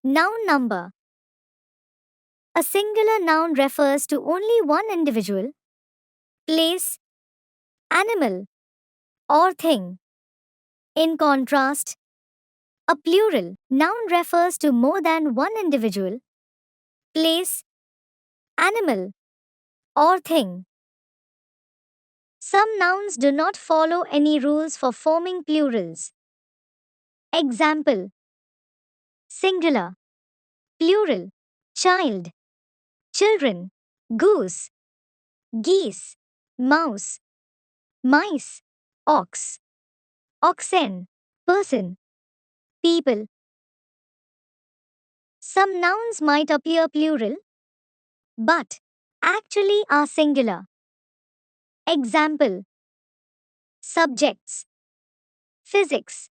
Noun number. A singular noun refers to only one individual, place, animal, or thing. In contrast, a plural noun refers to more than one individual, place, animal, or thing. Some nouns do not follow any rules for forming plurals. Example: singular, plural, child, children, goose, geese, mouse, mice, ox, oxen, person, people. Some nouns might appear plural, but actually are singular. Example: subjects, physics,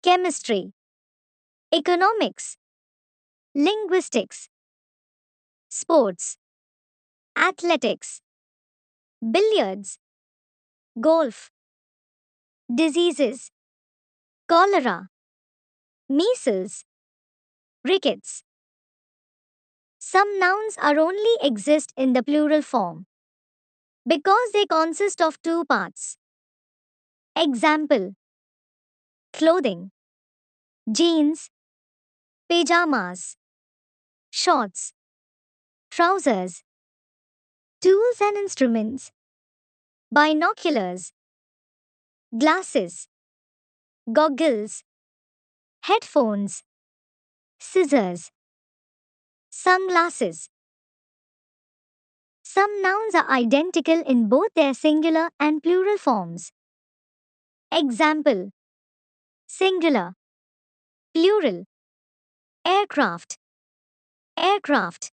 chemistry, economics, linguistics, sports, athletics, billiards, golf, diseases, cholera, measles, rickets. Some nouns are only exist in the plural form because they consist of two parts. Example: clothing, jeans, pajamas, shorts, trousers, tools and instruments, binoculars, glasses, goggles, headphones, scissors, sunglasses. Some nouns are identical in both their singular and plural forms. Example: singular, plural, aircraft, aircraft,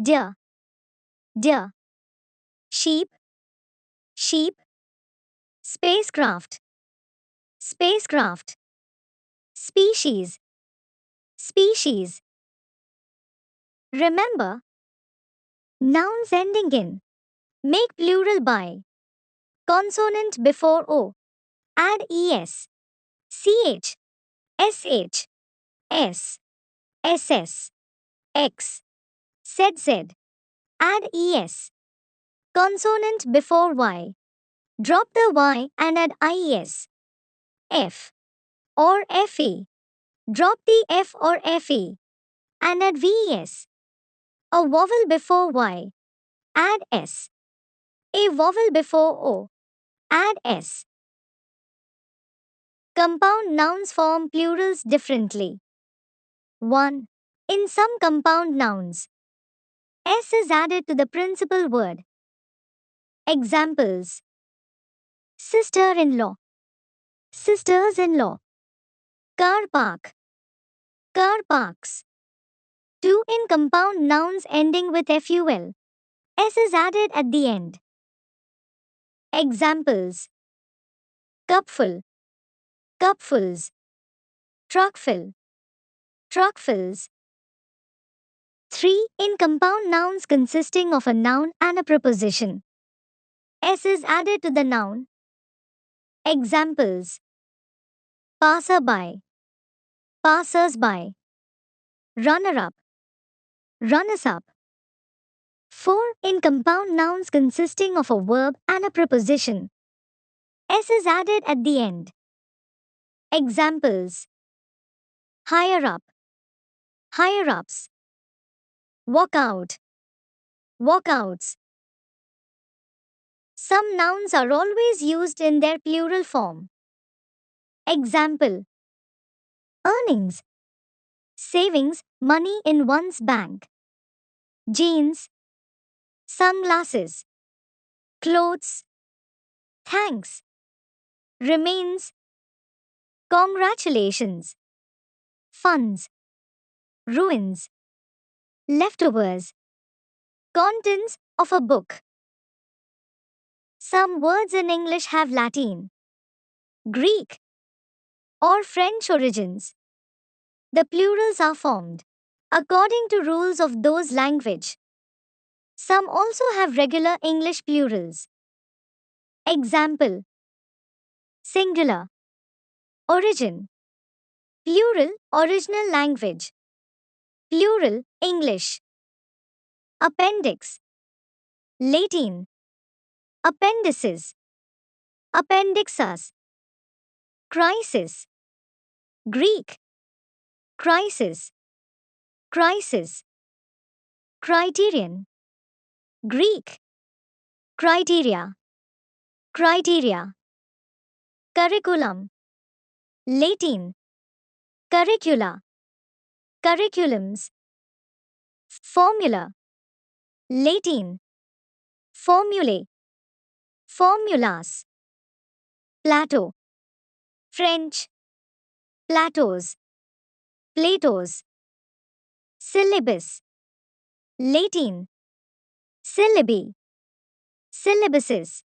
deer, deer, sheep, sheep, spacecraft, spacecraft, species, species. Remember, nouns ending in make plural by consonant before O. Add es, ch, sh, s, ss, x, zz. Add es. Consonant before y. Drop the y and add ies. F or fe. Drop the f or fe and add ves. A vowel before y. Add s. A vowel before o. Add s. Compound nouns form plurals differently. 1. In some compound nouns, s is added to the principal word. Examples: sister-in-law, sisters-in-law, car park, car parks. 2. In compound nouns ending with ful, s is added at the end. Examples: cupful, cupfuls, truckful, truckfuls. 3. In compound nouns consisting of a noun and a preposition, s is added to the noun. Examples: passerby, passers-by, runner-up, runners-up. 4. In compound nouns consisting of a verb and a preposition, s is added at the end. Examples: higher up, higher ups, walk out, walkouts. Some nouns are always used in their plural form. Example: earnings, savings, money in one's bank, jeans, sunglasses, clothes, thanks, remains, congratulations, funds, ruins, leftovers, contents of a book. Some words in English have Latin, Greek, or French origins. The plurals are formed according to rules of those language. Some also have regular English plurals. Example: singular, origin, plural, original language. Plural, English. Appendix, Latin. Appendices, appendixes. Crisis, Greek. Crisis, crisis. Criterion, Greek. Criteria, criteria. Curriculum, Latin. Curricula, curriculums. Formula, Latin. Formulae, formulas. Plateau, French. Plateaus, plateaus. Syllabus, Latin. Syllabi, syllabuses.